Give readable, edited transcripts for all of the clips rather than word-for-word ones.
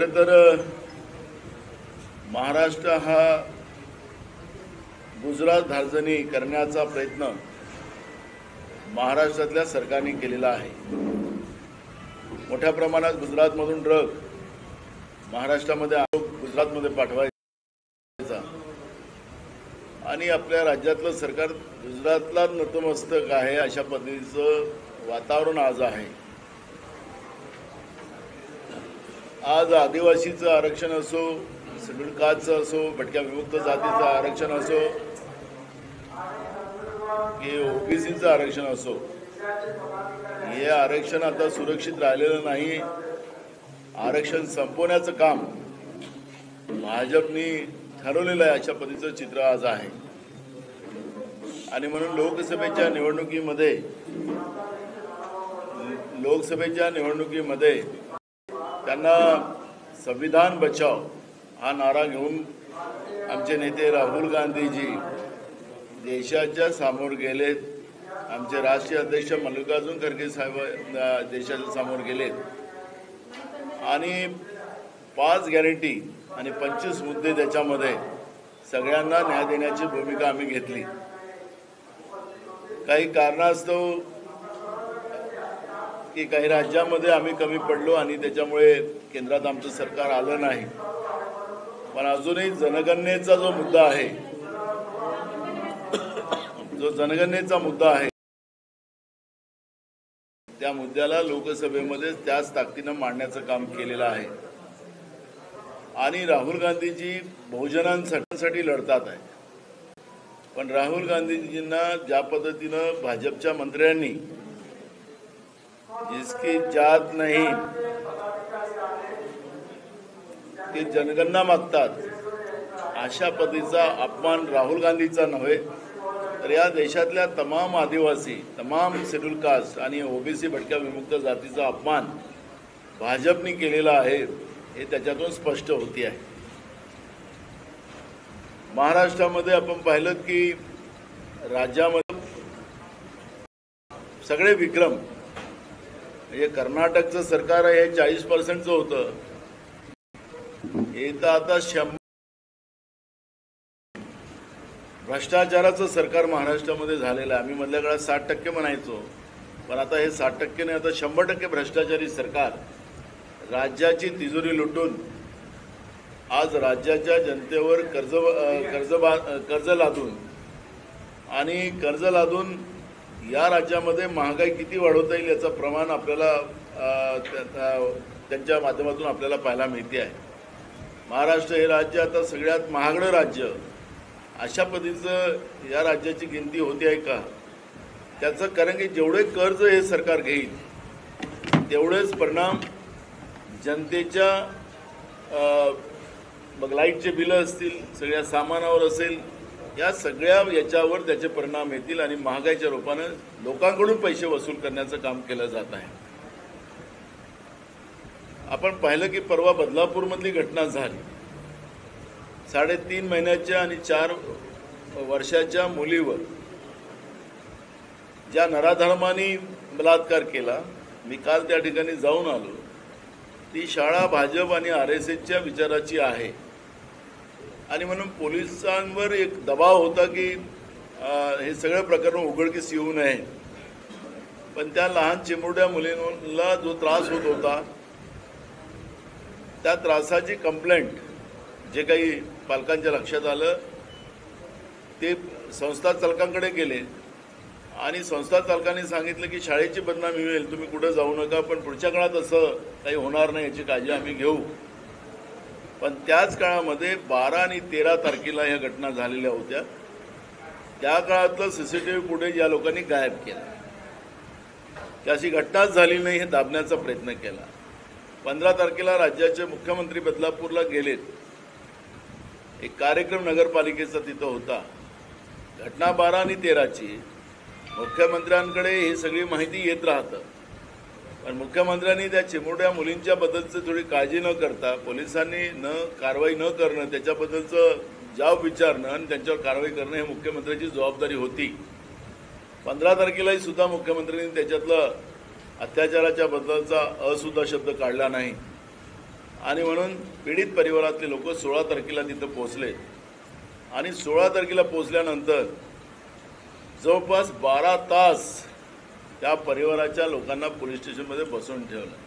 तर महाराष्ट्र हा गुजरात धार्जनी करण्याचा प्रयत्न महाराष्ट्रातल्या सरकारने केलेला आहे। मोठ्या प्रमाणात गुजरातमधून ड्रग महाराष्ट्रामध्ये गुजरातमध्ये पाठवायचा आणि आपल्या राज्यातलं सरकार गुजरातला नतमस्तक आहे अशा पद्धतीचं वातावरण आज आहे। आज आदिवासीचं आरक्षण असो, शेड्यूल कास्टचं असो, भटक्या विमुक्त जातीचं आरक्षण असो की ओबीसीचं आरक्षण असो, हे आरक्षण आता सुरक्षित राहिलेलं नाही। आरक्षण संपवण्याचं काम भाजपने ठरवलेलं आहे अशा पद्धतीचं चित्र आज आहे। आणि म्हणून लोकसभेच्या निवडणुकीमध्ये त्यांना संविधान बचाव हा नारा घेऊन आमचे नेते राहुल गांधीजी देशाच्या समोर गेलेत। आमचे राष्ट्रीय अध्यक्ष मल्लिकार्जुन खरगे साहेब देशाच्या समोर गेलेत आणि 5 गॅरंटी आणि 25 मुद्दे त्याच्यामध्ये सगळ्यांना न्याय देण्याची भूमिका आम्ही घेतली। काही कारणास्तव की काही राज्यामध्ये आम्ही कमी पडलो आणि त्याच्यामुळे केंद्रात आमचं सरकार आलं नाही। पण अजूनही जनगणनेचा जो मुद्दा आहे, त्या मुद्द्याला लोकसभेमध्ये त्याच ताकदीनं मांडण्याचं काम केलेलं आहे। आणि राहुल गांधीजी बहुजनांसाठी लढतात आहे, पण राहुल गांधीजींना ज्या पद्धतीनं भाजपच्या मंत्र्यांनी जिसकी जात नहीं ते जनगणना मागतात अशा पद्धतीचा अपमान राहुल गांधीचा नव्हे तर या देशातल्या तमाम आदिवासी, तमाम शेड्यूल कास्ट आणि ओबीसी भटक्या विमुक्त जातीचा अपमान भाजपने केलेला आहे हे त्याच्यातून स्पष्ट होते आहे। महाराष्ट्रामध्ये आपण पाहिलं की राज्यामध्ये सगळे विक्रम, म्हणजे कर्नाटकचं सरकार आहे 40% होतं, हे तर आता 100। भ्रष्टाचाराचं सरकार महाराष्ट्रामध्ये झालेलं आहे। आम्ही मधल्या काळात 60% म्हणायचो, पण आता हे 60% नाही, आता 100% भ्रष्टाचारी सरकार राज्याची तिजोरी लुटून आज राज्याच्या जनतेवर कर्ज लादून या राज्यामध्ये महागाई किती वाढवता येईल याचं प्रमाण आपल्याला त्यांच्या माध्यमातून आपल्याला पाहायला मिळते आहे। महाराष्ट्र हे राज्य आता सगळ्यात महागडं राज्य अशा पद्धतीचं या राज्याची गिनती होते आहे का त्याचं, कारण की जेवढे कर्ज हे सरकार घेईल तेवढेच परिणाम जनतेच्या मग लाईटचे बिलं असतील, सगळ्या सामानावर असेल, या सगळ्या याच्यावर त्याचे परिणाम येतील आणि महागाईच्या रूपानं लोकांकडून पैसे वसूल करण्याचं काम केलं जात आहे। आपण पाहिलं की परवा बदलापूरमधली घटना झाली। 3.5 महिन्याच्या आणि 4 वर्षाच्या मुलीवर ज्या नराधमांनी बलात्कार केला, मी काल त्या ठिकाणी जाऊन आलो। ती शाळा भाजप आणि RSSच्या विचाराची आहे आणि म्हणून पोलिसांवर एक दबाव होता की हे सगळं प्रकरण उघडकीस येऊ नये। पण त्या लहान चिमुरड्या मुलींना जो त्रास होत होता त्या त्रासाची कंप्लेंट जे काही पालकांच्या लक्षात आलं ते संस्था चालकांकडे गेले आणि संस्था चालकांनी सांगितलं की शाळेची बदनामी होईल, तुम्ही कुठं जाऊ नका, पण पुढच्या काळात असं काही होणार नाही याची काळजी आम्ही घेऊ। पण त्याच काळामध्ये 12 आणि 13 तारखेला ह्या घटना झालेल्या होत्या। त्या काळातलं CCTV फुटेज या लोकांनी गायब केलं की अशी घटनाच झाली नाही हे दाबण्याचा प्रयत्न केला। 15 तारखेला राज्याचे मुख्यमंत्री बदलापूरला गेलेत। एक कार्यक्रम नगरपालिकेचा तिथं होता। घटना 12 आणि 13ची मुख्यमंत्र्यांकडे ही सगळी माहिती येत राहतं, पण मुख्यमंत्र्यांनी त्या चिमुरड्या मुलींच्या बद्दलचं थोडी काळजी न करता, पोलिसांनी कारवाई न करणं, त्याच्याबद्दलचं जाब विचारणं आणि त्यांच्यावर कारवाई करणं हे मुख्यमंत्र्यांची जबाबदारी होती। 15 तारखेलाही सुद्धा मुख्यमंत्र्यांनी त्याच्यातलं अत्याचाराच्या बद्दलचा असुद्धा शब्द काढला नाही आणि म्हणून पीडित परिवारातले लोक 16 तारखेला तिथं पोहोचले आणि 16 तारखेला पोहोचल्यानंतर जवळपास 12 तास त्या परिवाराच्या लोकांना पोलीस स्टेशनमध्ये बसवून ठेवलं।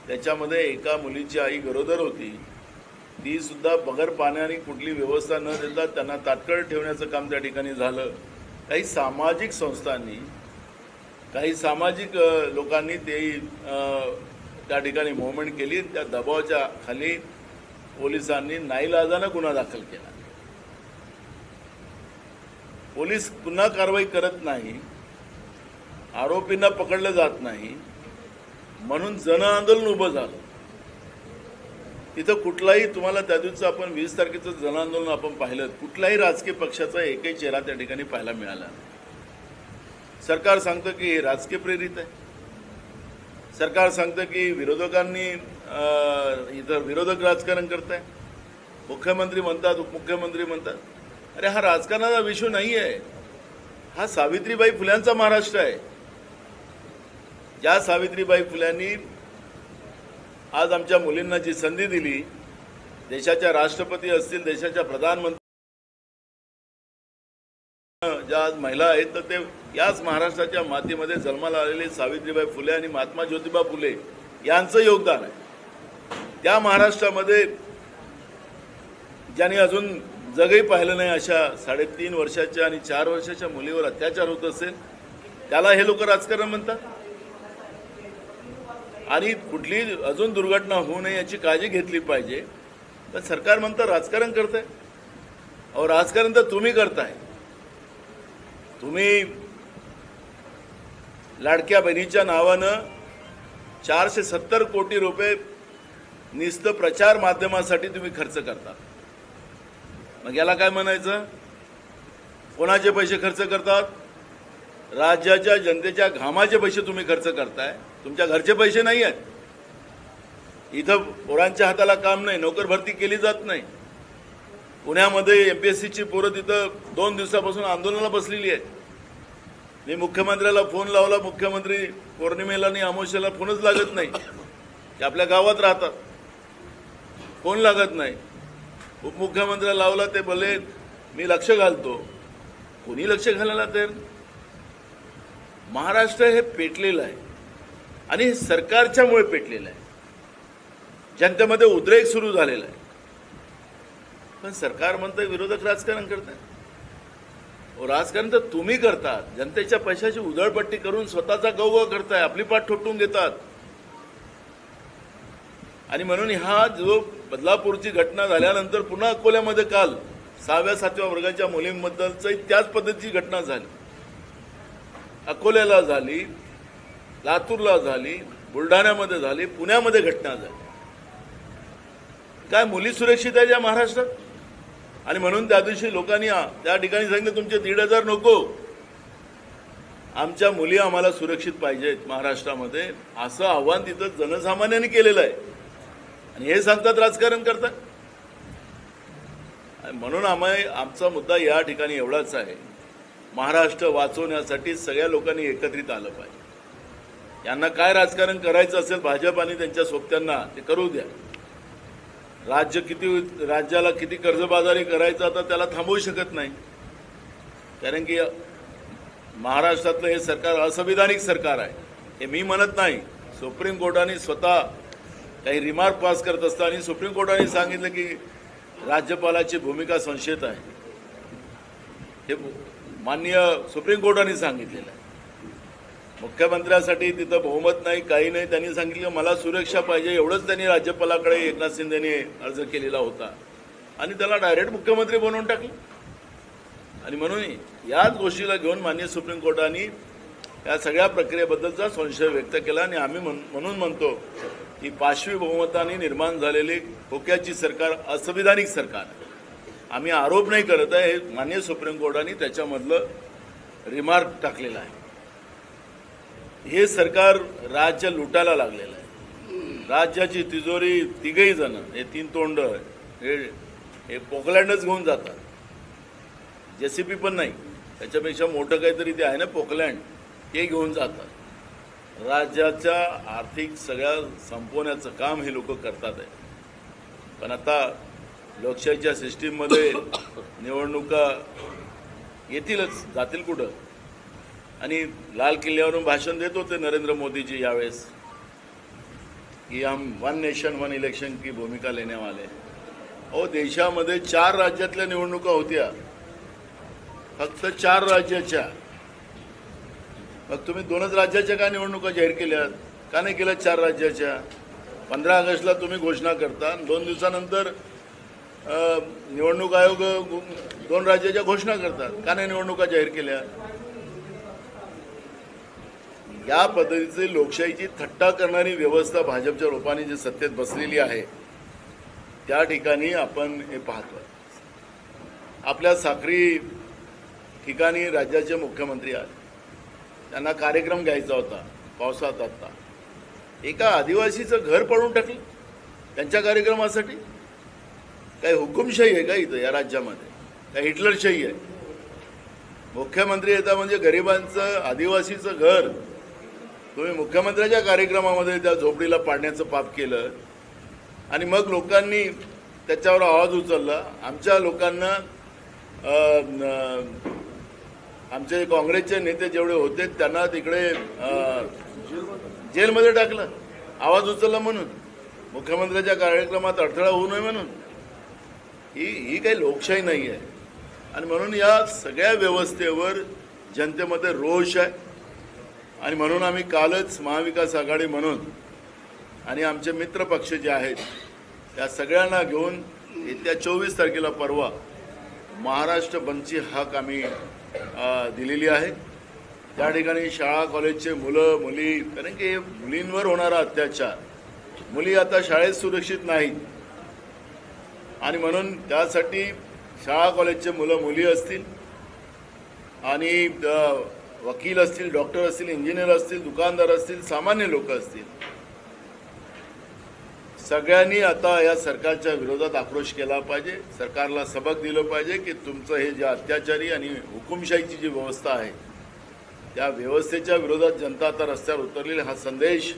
त्याच्यामध्ये एका मुलीची आई गरोदर होती, ती सुद्धा बगर पाण्याने कुठली व्यवस्था न देता त्यांना तात्काळ ठेवण्याचं काम त्या ठिकाणी झालं। काही सामाजिक संस्थांनी, काही सामाजिक लोकांनी ते त्या ठिकाणी मूव्हमेंट केली। त्या दबावाच्या खाली पोलिसांनी नाईलाजानं गुन्हा दाखल केला। पोलीस पुन्हा कारवाई करत नाही, आरोपींना पकडलं जात नाही, म्हणून जन आंदोलन उभं झालं। तिथं कुठलाही तुम्हाला त्या दिवशी आपण 20 तारखेचं जन आंदोलन आपण पाहिलं, कुठल्याही राजकीय पक्षाचा एकही चेहरा त्या ठिकाणी पाहायला मिळाला नाही। सरकार सांगतं की हे राजकीय प्रेरित आहे, सरकार सांगतं की विरोधकांनी इथं विरोधक राजकारण करताय, मुख्यमंत्री म्हणतात, उपमुख्यमंत्री म्हणतात। अरे हा राजकारणाचा विषय नाही आहे, हा सावित्रीबाई फुल्यांचा महाराष्ट्र आहे। ज्या सावित्रीबाई फुल्यांनी आज आमच्या मुलींना जी संधी दिली, देशाच्या राष्ट्रपती असतील, देशाच्या प्रधानमंत्री ज्या आज महिला आहेत, तर ते याच महाराष्ट्राच्या मातीमध्ये जन्माला आलेले सावित्रीबाई फुले आणि महात्मा ज्योतिबा फुले यांचं योगदान आहे। त्या महाराष्ट्रामध्ये ज्यांनी अजून जगही पाहिलं नाही अशा 3.5 वर्षाच्या आणि 4 वर्षाच्या मुलीवर अत्याचार होत असेल, त्याला हे लोक राजकारण म्हणतात। आणि कुठली अजून दुर्घटना होऊ नये याची काळजी घेतली पाहिजे, तर सरकार म्हणतं राजकारण करतंय। अहो राजकारण तर तुम्ही करताय। तुम्ही लाडक्या बहिणीच्या नावानं 470 कोटी रुपये नुसतं प्रचार माध्यमासाठी तुम्ही खर्च करता। मग याला काय म्हणायचं? कोणाचे पैसे खर्च करतात? राज्याच्या जनतेच्या घामाचे पैसे तुम्ही खर्च करताय, तुमच्या घरचे पैसे नाही आहेत। इथं पोरांच्या हाताला काम नाही, नोकर भरती केली जात नाही। पुण्यामध्ये एमपीएससीची पोरं तिथं 2 दिवसापासून आंदोलनाला बसलेली आहेत। मी मुख्यमंत्र्याला फोन लावला, मुख्यमंत्री पौर्णिमेला आणि अमावस्येला फोनच लागत नाही, ते आपल्या गावात राहतात, फोन लागत नाही। उपमुख्यमंत्र्याला लावला, ते बोलले मी लक्ष घालतो, कोणी लक्ष घालायला तयार नाही। महाराष्ट्र हे पेटलेलं आहे आणि हे सरकारच्यामुळे पेटलेलं आहे, जनतेमध्ये उद्रेक सुरू झालेला आहे। पण सरकार म्हणतं विरोधक राजकारण करतात। राजकारण तर तुम्ही करतात, जनतेच्या पैशाची उधळपट्टी करून स्वतःचा गौगौ करताय, आपली पाठ ठोकून घेतात। आणि म्हणून हा जो बदलापूरची घटना झाल्यानंतर पुन्हा अकोल्यामध्ये काल 6व्या 7व्या वर्गाच्या मुलींबद्दलची त्याच पद्धतीची घटना झाली। अकोल्याला झाली, लातूरला झाली, बुलढाण्यामध्ये झाली, पुण्यामध्ये घटना झाली। काय मुली सुरक्षित आहे या महाराष्ट्रात? आणि म्हणून त्या दिवशी लोकांनी त्या ठिकाणी सांगितलं तुमचे 1,500 नको, आमच्या मुली आम्हाला सुरक्षित पाहिजेत महाराष्ट्रामध्ये, असं आव्हान तिथं जनसामान्यांनी केलेलं आहे। आणि हे सांगतात राजकारण करतात। म्हणून आमचा मुद्दा या ठिकाणी एवढाच आहे, महाराष्ट्र वाचवण्यासाठी सगळ्या लोकांनी एकत्रित आलं पाहिजे। यांना काय राजकारण करायचं असेल भाजप आणि त्यांच्या सोबत्यांना ते करू द्या। राज्याला किती कर्जबाजारी करायचं आता त्याला थांबवू शकत नाही, कारण की महाराष्ट्रातलं हे सरकार असंविधानिक सरकार आहे। हे मी म्हणत नाही, सुप्रीम कोर्टाने स्वतः काही रिमार्क पास करत असताना सुप्रीम कोर्टाने सांगितलं की राज्यपालाची भूमिका संशयित आहे, हे माननीय सुप्रीम कोर्टाने सांगितलेलं आहे। मुख्यमंत्र्यासाठी तिथं बहुमत नाही, काही नाही, त्यांनी सांगितलं मला सुरक्षा पाहिजे, एवढंच त्यांनी राज्यपालाकडे एकनाथ शिंदेने अर्ज केलेला होता आणि त्याला डायरेक्ट मुख्यमंत्री बनवून टाकलं। आणि म्हणून याच गोष्टीला घेऊन माननीय सुप्रीम कोर्टाने या सगळ्या प्रक्रियेबद्दलचा संशय व्यक्त केला। आणि आम्ही म्हणून म्हणतो की 5वी बहुमताने निर्माण झालेली खोक्याची सरकार असंविधानिक सरकार आहे। आम्ही आरोप नाही करत आहे, हे माननीय सुप्रीम कोर्टाने त्याच्यामधलं रिमार्क टाकलेला आहे। हे सरकार राज्य लुटायला लागलेलं आहे। राज्याची तिजोरी तिघही जण, हे 3 तोंड हे पोकलँडच घेऊन जातात, जेसीबी पण नाही, त्याच्यापेक्षा मोठं काहीतरी ते आहे ना पोकलँड, ते घेऊन जातात। राज्याच्या आर्थिक सगळ्या संपवण्याचं काम हे लोक करतात आहे। पण आता लोकशाहीच्या सिस्टीममध्ये निवडणुका येतीलच, जातील कुठं. आणि लाल किल्ल्यावरून भाषण देत होते नरेंद्र मोदीजी यावेळेस की हम वन नेशन वन इलेक्शन की भूमिका लेने वाले. अहो, देशामध्ये 4 राज्यातल्या निवडणुका होत्या, फक्त 4 राज्याच्या. मग तुम्ही 2च राज्याच्या का निवडणुका जाहीर केल्यात? का नाही केल्या 4 राज्याच्या? 15 ऑगस्टला तुम्ही घोषणा करता, 2 दिवसानंतर निवडणूक आयोग 2 राज्याच्या घोषणा करतात. का नाही निवडणुका जाहीर केल्या? या पद्धतीची लोकशाहीची थट्टा करणारी व्यवस्था भाजपच्या रूपाने जी सत्तेत बसलेली आहे, त्या ठिकाणी आपण हे पाहतो. आपल्या साक्री ठिकाणी राज्याचे मुख्यमंत्री आले, त्यांना कार्यक्रम घ्यायचा होता पावसात. आता एका आदिवासीचं घर पडून टाकलं त्यांच्या कार्यक्रमासाठी. काही हुकुमशाही आहे का इथं या राज्यामध्ये? काही हिटलरशाही आहे? मुख्यमंत्री येतात म्हणजे गरिबांचं आदिवासीचं घर तुम्ही मुख्यमंत्र्याच्या कार्यक्रमामध्ये त्या झोपडीला पाडण्याचं पाप केलं आणि मग लोकांनी त्याच्यावर आवाज उचलला. आमच्या लोकांना आमचे काँग्रेसचे नेते जेवढे होते त्यांना तिकडे जेलमध्ये टाकलं, आवाज उचलला म्हणून, मुख्यमंत्र्याच्या कार्यक्रमात अडथळा होऊ नये म्हणून. ही काही लोकशाही नाही आहे. आणि म्हणून या सगळ्या व्यवस्थेवर जनतेमध्ये रोष आहे. आणि म्हणून आम्ही कालच महाविकास आघाडी म्हणून आणि आमचे मित्र पक्ष जे आहेत त्या सगळ्यांना घेऊन येत्या 24 तारखेला परवा महाराष्ट्र बंदची हाक आम्ही दिलेली आहे. त्या ठिकाणी शाळा कॉलेजचे मुलं मुली, कारण की मुलींवर होणारा अत्याचार, मुली आता शाळेत सुरक्षित नाहीत आणि म्हणून त्यासाठी शाळा कॉलेजचे मुलं मुली असतील आणि वकील असतील, डॉक्टर असतील, इंजिनियर असतील, दुकानदार असतील, सामान्य लोक असतील, सगळ्यांनी आता या सरकारच्या विरोधात आक्रोश केला पाहिजे. सरकारला सबक दिलं पाहिजे की तुमचं हे जे अत्याचारी आणि हुकुमशाहीची जी व्यवस्था आहे त्या व्यवस्थेच्या विरोधात जनता आता रस्त्यावर उतरलेली, हा संदेश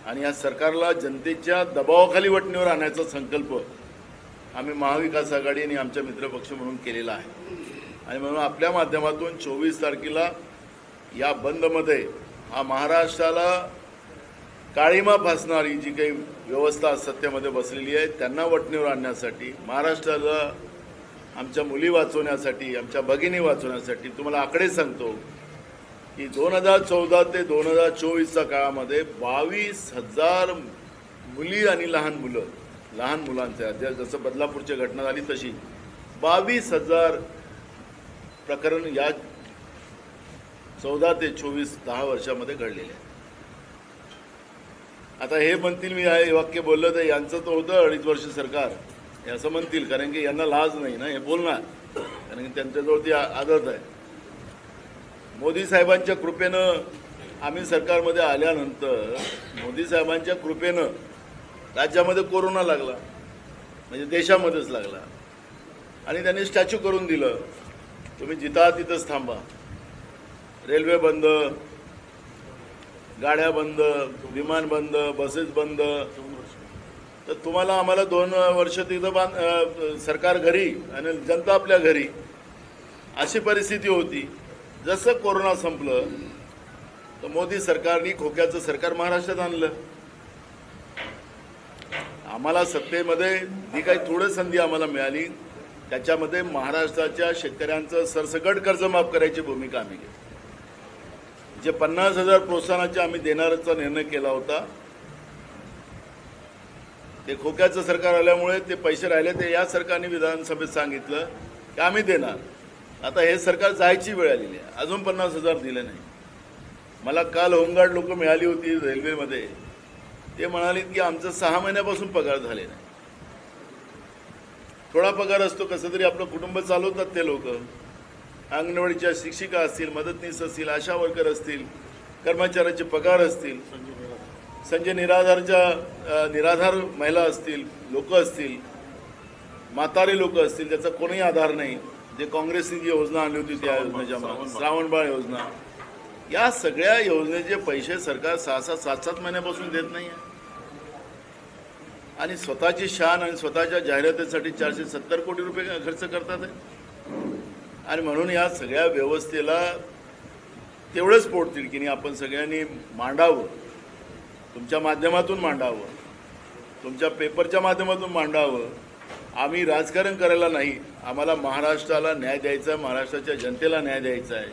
आणि या सरकारला जनतेच्या दबावाखाली वटणीवर आणण्याचा संकल्प आम्ही महाविकास आघाडी आणि आमच्या मित्रपक्ष म्हणून केलेला आहे. आणि म्हणून आपल्या माध्यमातून 24 तारखेला या बंदमध्ये हा महाराष्ट्राला काळीमा फासणारी जी काही व्यवस्था सत्तेमध्ये बसलेली आहे त्यांना वटणीवर आणण्यासाठी, महाराष्ट्राला आमच्या मुली वाचवण्यासाठी, आमच्या भगिनी वाचवण्यासाठी तुम्हाला आकडे सांगतो की 2014 ते 2024च्या काळामध्ये 22,000 मुली आणि लहान मुलांच्या, जसं बदलापूरची घटना झाली तशी 22,000 प्रकरण या 14 ते 24 10 वर्षामध्ये घडलेले आहे. आता हे म्हणतील मी हे वाक्य बोललं तर यांचं तर होतं 2.5 वर्ष सरकार, हे असं म्हणतील, कारण की यांना लाज नाही ना हे बोलणार, कारण की त्यांच्याजवळ ती आदत आहे. मोदी साहेबांच्या कृपेनं आम्ही सरकारमध्ये आल्यानंतर मोदी साहेबांच्या कृपेनं राज्यामध्ये कोरोना लागला, म्हणजे देशामध्येच लागला, आणि त्यांनी स्टॅच्यू करून दिलं, तुम्ही जिथं आहात तिथंच थांबा. रेल्वे बंद, गाड्या बंद, विमान बंद, बसेस बंद. तर तुम्हाला आम्हाला 2 वर्ष तिथं सरकार घरी आणि जनता आपल्या घरी, अशी परिस्थिती होती. जसं कोरोना संपलं तर मोदी सरकारने खोक्याचं सरकार महाराष्ट्रात आणलं. आम्हाला सत्तेमध्ये जी काही थोडी संधी आम्हाला मिळाली त्याच्यामध्ये महाराष्ट्राच्या शेतकऱ्यांचं सरसकट कर्ज माफ करायची भूमिका आम्ही घेतली. जे 50,000 प्रोत्साहनाचे आम्ही देणारचा निर्णय केला होता, ते खोक्याचं सरकार आल्यामुळे ते पैसे राहिले, ते या सरकारने विधानसभेत सांगितलं की आम्ही देणार. आता हे सरकार जायची वेळ आलेली आहे, अजून 50,000 दिले नाही. मला काल होमगार्ड लोक मिळाली होती रेल्वेमध्ये, ते म्हणाले की आमचं 6 महिन्यापासून पगार झाले नाही. थोडा पगार असतो, कसं तरी आपलं कुटुंब चालवतात ते लोक. अंगणवाडीच्या शिक्षिका असतील, मदतनीस असतील, आशा वर्कर असतील, कर्मचाऱ्याचे पगार असतील, संजय निराधार महिला असतील, लोक असतील, म्हातारे लोक असतील, त्याचा कोणीही आधार नाही. जे काँग्रेसने जी योजना आणली होती त्या योजनेच्या श्रावणबाळ योजना, या सगळ्या योजनेचे पैसे सरकार 6-7 महिन्यापासून देत नाही आहे. आणि स्वतःची शान आणि स्वतःच्या जाहिरातीसाठी 470 कोटी रुपये खर्च करतात आहे. आणि म्हणून या सगळ्या व्यवस्थेला तेवढंच पोटतिडकीने आपण सगळ्यांनी मांडावं, तुमच्या माध्यमातून मांडावं, तुमच्या पेपरच्या माध्यमातून मांडावं. आम्ही राजकारण करायला नाही, आम्हाला महाराष्ट्राला न्याय द्यायचा आहे, महाराष्ट्राच्या जनतेला न्याय द्यायचा आहे.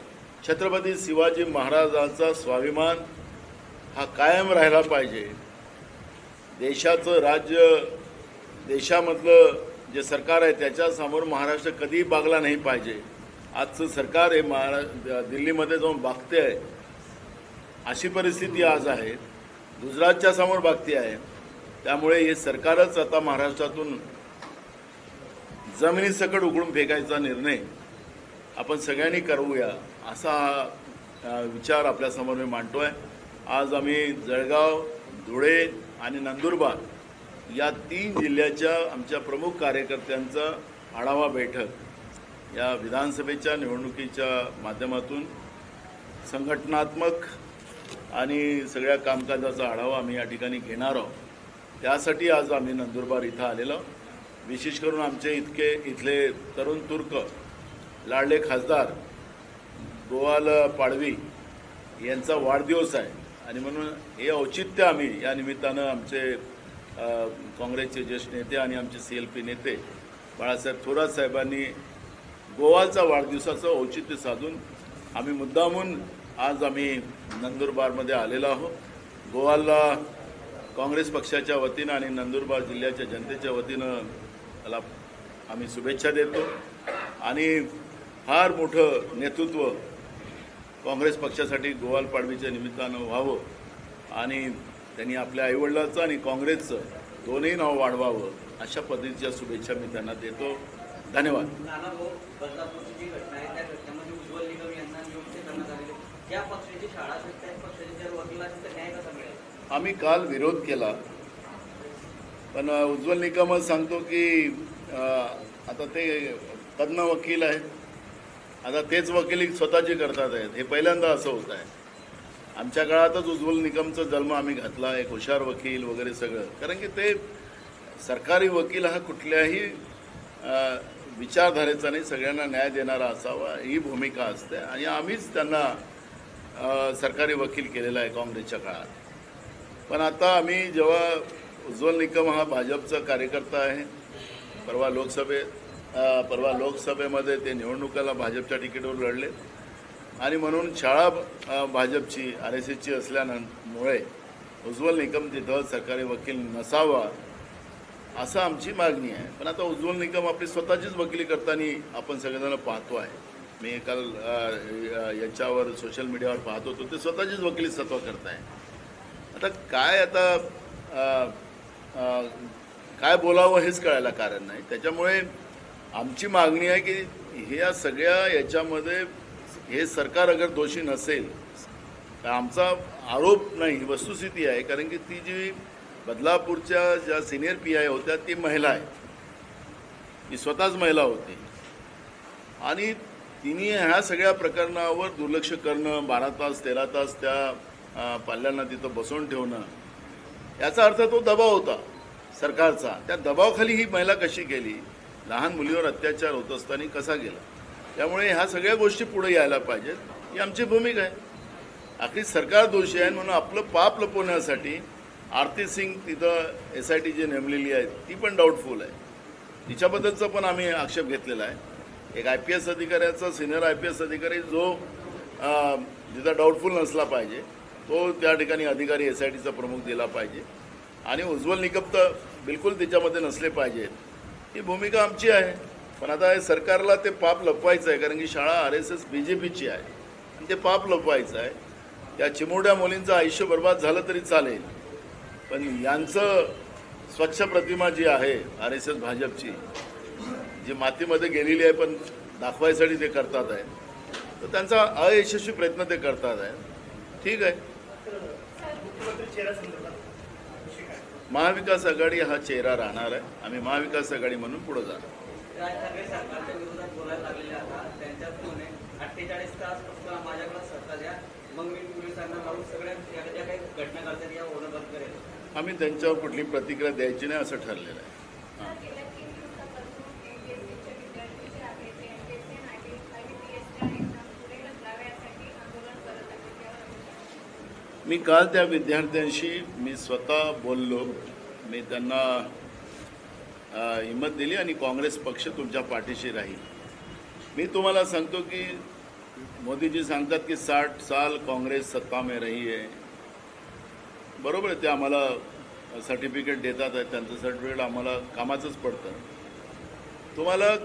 छत्रपती शिवाजी महाराजांचा स्वाभिमान हा कायम राहिला पाहिजे. देशाचं राज्य, देशामधलं जे सरकार आहे त्याच्यासमोर महाराष्ट्र कधीही बागला नाही पाहिजे. आजचं सरकार हे दिल्लीमध्ये जाऊन बागते आहे, अशी परिस्थिती आज आहे. गुजरातच्या समोर बागती आहे. त्यामुळे हे सरकारच आता महाराष्ट्रातून जमिनीसकट उघडून फेकायचा निर्णय आपण सगळ्यांनी करूया, असा हा विचार आपल्यासमोर मी मांडतो आहे. आज आम्ही जळगाव, धुळे आणि नंदुरबार या 3 जिल्ह्याच्या आमच्या प्रमुख कार्यकर्त्यांचा आढावा बैठक या विधानसभेच्या निवडणुकीच्या माध्यमातून संघटनात्मक आणि सगळ्या कामकाजाचा आढावा आम्ही या ठिकाणी घेणार आहोत. त्यासाठी आज आम्ही नंदुरबार इथं आलेलो. विशेष करून आमचे इथले तरुण तुर्क लाडले खासदार गोवाल पाडवी यांचा वाढदिवस आहे आणि म्हणून हे औचित्य आम्ही या निमित्तानं आमचे काँग्रेसचे ज्येष्ठ नेते आणि आमचे CLP नेते बाळासाहेब थोरात साहेबांनी गोवालचा वाढदिवसाचं औचित्य साधून आम्ही मुद्दामून आज आम्ही नंदुरबारमध्ये आलेलो आहोत. गोवालला काँग्रेस पक्षाच्या वतीनं आणि नंदुरबार जिल्ह्याच्या जनतेच्या वतीनं मला आम्ही शुभेच्छा देतो. आणि फार मोठं नेतृत्व काँग्रेस पक्षासाठी गोवाल पाडवीच्या निमित्तानं व्हावं आणि त्यांनी आपल्या आईवडिलांचं आणि काँग्रेसचं दोन्ही नाव वाढवावं, अशा पद्धतीच्या शुभेच्छा मी त्यांना देतो. धन्यवाद. आम्ही काल विरोध केला, पण उज्ज्वल निकमच सांगतो की आता ते तज्ञ वकील आहेत, आता तेच वकिली स्वतःची करतात आहेत. हे पहिल्यांदा असं होत आहे. आमच्या काळातच उज्ज्वल निकमचा जन्म आम्ही घातला, एक हुशार वकील वगैरे सगळं. कारण की ते सरकारी वकील हा कुठल्याही विचारधारेचा नाही, सगळ्यांना न्याय देणारा असावा ही भूमिका असते. आणि आम्हीच त्यांना सरकारी वकील केलेला आहे काँग्रेसच्या काळात. पण आता आम्ही जेव्हा उज्ज्वल निकम हा भाजपचा कार्यकर्ता आहे, परवा लोकसभेमध्ये ते निवडणुकाला भाजपच्या तिकीटवर लढले आणि म्हणून शाळा भाजपची RSSची असल्यामुळे उज्ज्वल निकम तिथं सरकारी वकील नसावा असं आमची मागणी आहे. पण आता उज्ज्वल निकम आपली स्वतःचीच वकिली करताना आपण सगळेजण पाहतो आहे. मी काल याच्यावर सोशल मीडियावर पाहत होतो, ते स्वतःचीच वकिली सत्व करत आहे. आता काय बोलावं हेच कळायला कारण नाही. त्याच्यामुळे आमची मागणी आहे की ह्या सगळ्या याच्यामध्ये हे सरकार अगर दोषी नसेल तर आमचा आरोप नाही, वस्तुस्थिती आहे. कारण की ती जी बदलापूरच्या ज्या सिनियर PI होत्या ती महिला आहे, ती स्वतःच महिला होती आणि तिने ह्या सगळ्या प्रकरणावर दुर्लक्ष करणं, 12 तास 13 तास त्या पाल्यांना तिथं बसवून ठेवणं, याचा अर्थ तो दबाव होता सरकारचा. त्या दबावाखाली ही महिला कशी गेली, लहान मुलीवर अत्याचार होत असताना कसा गेला. त्यामुळे ह्या सगळ्या गोष्टी पुढे यायला पाहिजेत, ही आमची भूमिका आहे. आखरी सरकार दोषी आहे म्हणून आपलं पाप लपवण्यासाठी आरती सिंग तिथं SIT जी नेमलेली आहे ती पण डाऊटफुल आहे. तिच्याबद्दलचा पण आम्ही आक्षेप घेतलेला आहे. एक IPS अधिकाऱ्याचा, सिनियर IPS अधिकारी जो जिथं डाऊटफुल नसला पाहिजे तो त्या ठिकाणी अधिकारी SITचा प्रमुख दिला पाहिजे आणि उज्ज्वल निकम तर बिलकुल त्याच्यामध्ये नसले पाहिजेत. ही भूमिका आमची आहे. पण आता हे सरकारला ते पाप लपवायचं आहे, कारण की शाळा RSS BJPची आहे आणि ते पाप लपवायचं आहे. त्या चिमुरड्या मुलींचं आयुष्य बर्बाद झालं तरी चालेल, पण यांचं स्वच्छ प्रतिमा जी आहे RSS भाजपची, जी मातीमध्ये गेलेली आहे पण दाखवायसाठी ते करतात आहे, तर त्यांचा अयशस्वी प्रयत्न ते करतात आहे. ठीक आहे, महाविकास आघाडी हा चेहरा राहणार आहे. आम्ही महाविकास आघाडी म्हणून पुढे जाणार. आम्ही त्यांच्यावर कुठली प्रतिक्रिया द्यायची नाही असं ठरलेलं आहे. मी काल त्या विद्यार्थ्यांशी मी स्वतः बोललो. मी त्यांना हिंमत दिली आणि काँग्रेस पक्ष तुमच्या पाठीशी राहील. मी तुम्हाला सांगतो की मोदीजी सांगतात की 60 साल काँग्रेस सत्ता में रही है. बरोबर आहे, ते आम्हाला सर्टिफिकेट देतात आहे, त्यांचं सर्टिफिकेट आम्हाला कामाचंच पडतं. तुम्हाला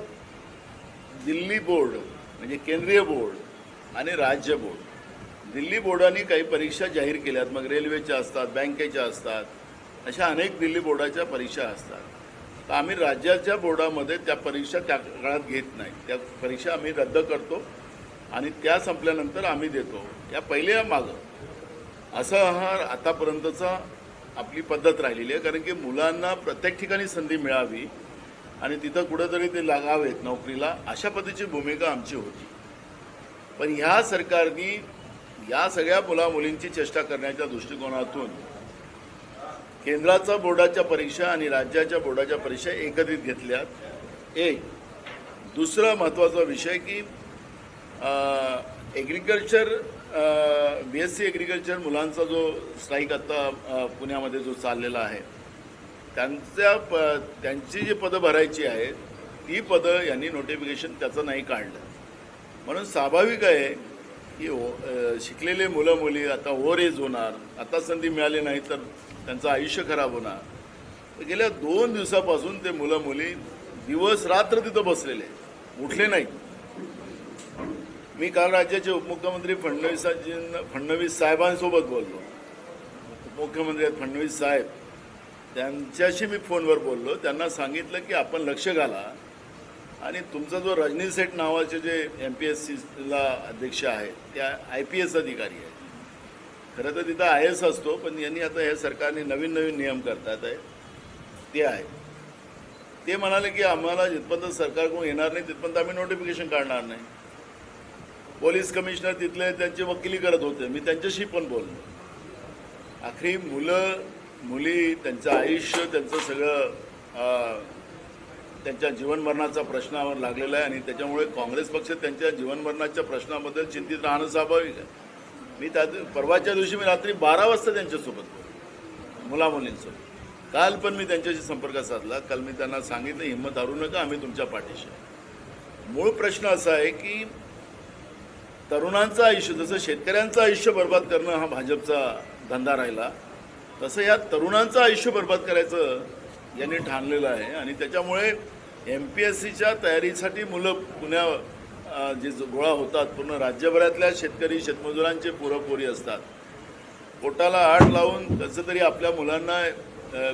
दिल्ली बोर्ड म्हणजे केंद्रीय बोर्ड आणि राज्य बोर्ड, दिल्ली बोर्डाने काही परीक्षा जाहीर केल्यात, मग रेल्वेच्या असतात, बँकेच्या असतात, अशा अनेक दिल्ली बोर्डाच्या परीक्षा असतात. तर आम्ही राज्याच्या बोर्डामध्ये त्या परीक्षा त्या काळात घेत नाही. त्या परीक्षा आम्ही रद्द करतो आणि त्या संपल्यानंतर आम्ही देतो. या पहिल्या मागं असं हा आतापर्यंतचा आपली पद्धत राहिलेली आहे. कारण की मुलांना प्रत्येक ठिकाणी संधी मिळावी आणि तिथं कुठंतरी ते लागावेत नोकरीला, अशा पद्धतीची भूमिका आमची होती. पण ह्या सरकारने या सगळ्या मुलामुलींची चेष्टा करण्याच्या दृष्टिकोनातून केंद्राच्या बोर्डाच्या परीक्षा आणि राज्याच्या बोर्डाच्या परीक्षा एकत्रित घेतल्यात. एक दुसरा महत्त्वाचा विषय की ॲग्रिकल्चर BSc ॲग्रिकल्चर मुलांचा जो स्ट्राईक आत्ता पुण्यामध्ये जो चाललेला आहे, त्यांची जी पदं भरायची आहेत ती पदं यांनी नोटिफिकेशन त्याचं नाही काढलं. म्हणून स्वाभाविक आहे की शिकलेले मुलं मुली आता ओव्हर एज होणार, आता संधी मिळाली नाही तर त्यांचं आयुष्य खराब होणार. गेल्या 2 दिवसापासून ते मुलं मुली दिवस रात्र तिथं बसलेले, उठले नाहीत. मी काल राज्याचे उपमुख्यमंत्री फडणवीस साहेबांसोबत बोललो. उपमुख्यमंत्री आहेत फडणवीस साहेब, त्यांच्याशी मी फोनवर बोललो. त्यांना सांगितलं की आपण लक्ष घाला आणि तुमचा जो रजनी सेठ नावाचे जे MPSCला अध्यक्ष आहेत त्या IPS अधिकारी आहेत. खरं तर तिथं IAS असतो, पण यांनी आता हे सरकारने नवीन नियम करतात आहे ते आहे. ते म्हणाले की आम्हाला जिथपर्यंत सरकारकडून येणार नाही तिथपर्यंत आम्ही नोटिफिकेशन काढणार नाही. पोलीस कमिशनर तिथले त्यांची वकिली करत होते, मी त्यांच्याशी पण बोललो. आखरी मुलं मुली त्यांचं आयुष्य त्यांचं सगळं त्यांच्या जीवनमरणाचा प्रश्नावर लागलेला आहे आणि त्याच्यामुळे काँग्रेस पक्ष त्यांच्या जीवनमरणाच्या प्रश्नाबद्दल चिंतित राहणं स्वाभाविक आहे. मी परवाच्या दिवशी मी रात्री 12 वाजता त्यांच्यासोबत बोललो, मुलामुलींसोबत. काल पण मी त्यांच्याशी संपर्क साधला. काल मी त्यांना सांगितलं हिंमत हारू नका, आम्ही तुमच्या पाठीशी. मूळ प्रश्न असा आहे की तरुणांचं आयुष्य, जसं शेतकऱ्यांचं आयुष्य बर्बाद करणं हा भाजपचा धंदा राहिला, तसं या तरुणांचं आयुष्य बर्बाद करायचं यांनी ठाणलेलं आहे. आणि त्याच्यामुळे MPSCच्या तयारीसाठी मुलं जे गोळा होतात, पूर्ण राज्यभरातल्या शेतकरी शेतमजुरांचे पोरपोरी असतात. पोटाला आड लावून कसं तरी आपल्या मुलांना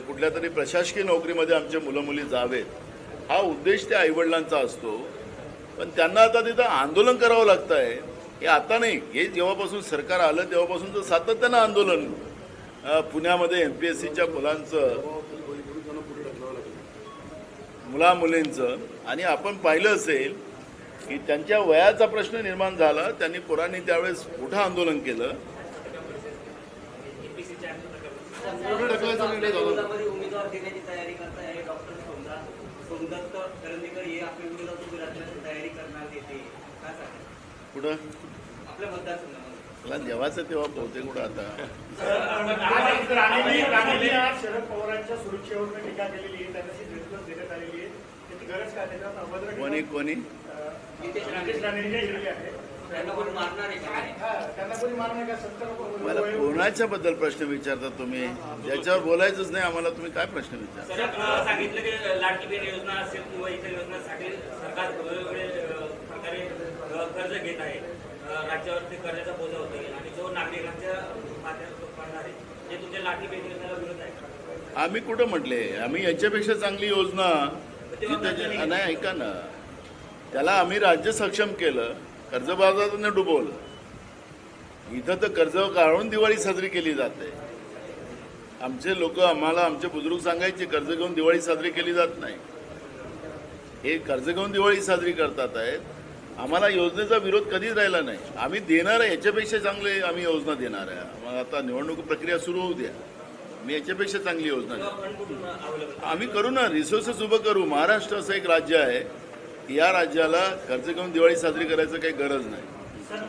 कुठल्या तरी प्रशासकीय नोकरीमध्ये आमचे मुलं मुली जावेत, हा उद्देश त्या आईवडिलांचा असतो. पण त्यांना आता तिथं आंदोलन करावं लागतं आहे. हे आता नाही, हे जेव्हापासून सरकार आलं तेव्हापासून सातत्यानं आंदोलन पुण्यामध्ये MPSCच्या मुलामुलींचं. आणि आपण पाहिलं असेल की त्यांच्या वयाचा प्रश्न निर्माण झाला. त्यांनी पोरांनी त्यावेळेस मोठं आंदोलन केलं. कुठं मला जेव्हाचं तेव्हा पोहते कुठं आता. शरद पवारांच्या सुरक्षेवर टीका केलेली आहे, त्यांची निर्देश देण्यात आलेली आहे. त्याची गरज काय? त्याच्यावर कोणी मला कोणाच्या बद्दल प्रश्न विचारता तुम्ही? ज्याच्यावर बोलायचंच नाही आम्हाला तुम्ही काय प्रश्न विचारता? सांगितलं की लाडकी बहीण योजना असेल किंवा इतर योजनांसाठी सरकार वेगवेगळे प्रकारे कर्ज घेत आहे. राज्यावरती कर्जाचा बोजा होतोय आणि जो नागरिकांच्या पडणार आहे जे तुमच्या लाडकी बहीण योजनेला विरोध आहे. आम्ही कुठं म्हटले? आम्ही याच्यापेक्षा चांगली योजना नाही, ऐका ना, त्याला आम्ही राज्य सक्षम केलं, कर्जबाजाराने डुबवलं. इथं तर कर्ज काढून दिवाळी साजरी केली जाते. आमचे लोक आमचे बुजुर्ग सांगायचे कर्ज घेऊन दिवाळी साजरी केली जात नाही. हे कर्ज घेऊन दिवाळी साजरी करतात आहेत. आम्हाला योजनेचा विरोध कधीच राहिला नाही. आम्ही देणार आहे, याच्यापेक्षा चांगले आम्ही योजना देणार आहे. मग आता निवडणूक प्रक्रिया सुरू होऊ द्या, मी याच्यापेक्षा चांगली योजना किंवा देईन. फंड कुठून अवेलेबल आम्ही करू ना, रिसोर्सेस उभं करू. महाराष्ट्र असं एक राज्य आहे की या राज्याला कर्ज घेऊन दिवाळी साजरी करायचं काही गरज नाही. सर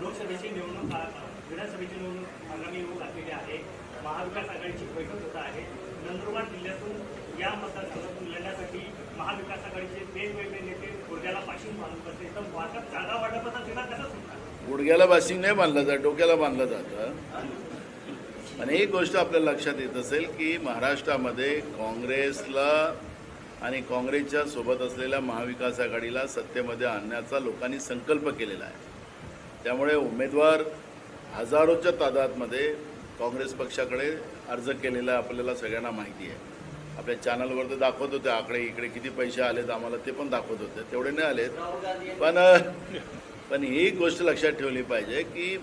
लोकसभेची निवडणूक विधानसभेची निवडणूक आगामी येऊ घातलेली आहे. महाविकास आघाडीची बैठक होत आहे. नंदुरबार जिल्ह्यातून या मतदारसंघातून लढण्यासाठी महाविकास आघाडीचे वेगवेगळे नेते गुडघ्याला पाशिंग बांधून बसले. तर वाटप जागा वाटपाचा तिढा कसा सुटणार? गुडघ्याला बाशिंग नाही बांधलं जात, डोक्याला बांधलं जातं. आणि एक गोष्ट आपल्याला लक्षात येत असेल की महाराष्ट्रामध्ये काँग्रेसला आणि काँग्रेसच्या सोबत असलेल्या महाविकास आघाडीला सत्तेमध्ये आणण्याचा लोकांनी संकल्प केलेला आहे. त्यामुळे उमेदवार हजारोच्या तादादमध्ये काँग्रेस पक्षाकडे अर्ज केलेला आपल्याला सगळ्यांना माहिती आहे. आपल्या चॅनलवर तर दाखवत होते आकडे, इकडे किती पैसे आलेत आम्हाला ते पण दाखवत होते. तेवढे नाही आलेत. पण ही गोष्ट लक्षात ठेवली पाहिजे की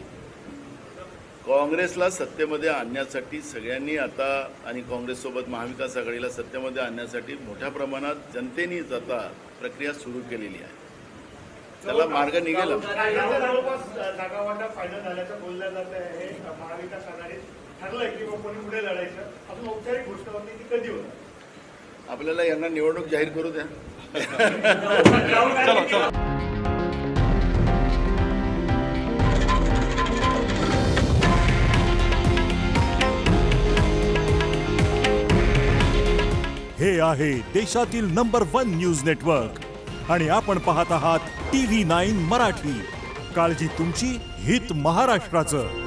काँग्रेसला सत्तेमध्ये आणण्यासाठी सगळ्यांनी आता आणि काँग्रेससोबत महाविकास आघाडीला सत्तेमध्ये आणण्यासाठी मोठ्या प्रमाणात जनतेनेच आता प्रक्रिया सुरू केलेली आहे. त्याला मार्ग निघेल. जवळपास जागा वाटप फायनल झाल्याचं बोललं जात आहे. महाविकास आघाडीत ठरलंय की कोणी पुढे लढायचं. अजून औपचारिक घोषणा होती ती कधी होणार? आपल्याला यांना निवडणूक जाहीर करू द्या. हे आहे देशातील नंबर 1 न्यूज नेटवर्क आणि आपण पाहत आहात TV9 मराठी. काळजी तुमची, हित महाराष्ट्राचं.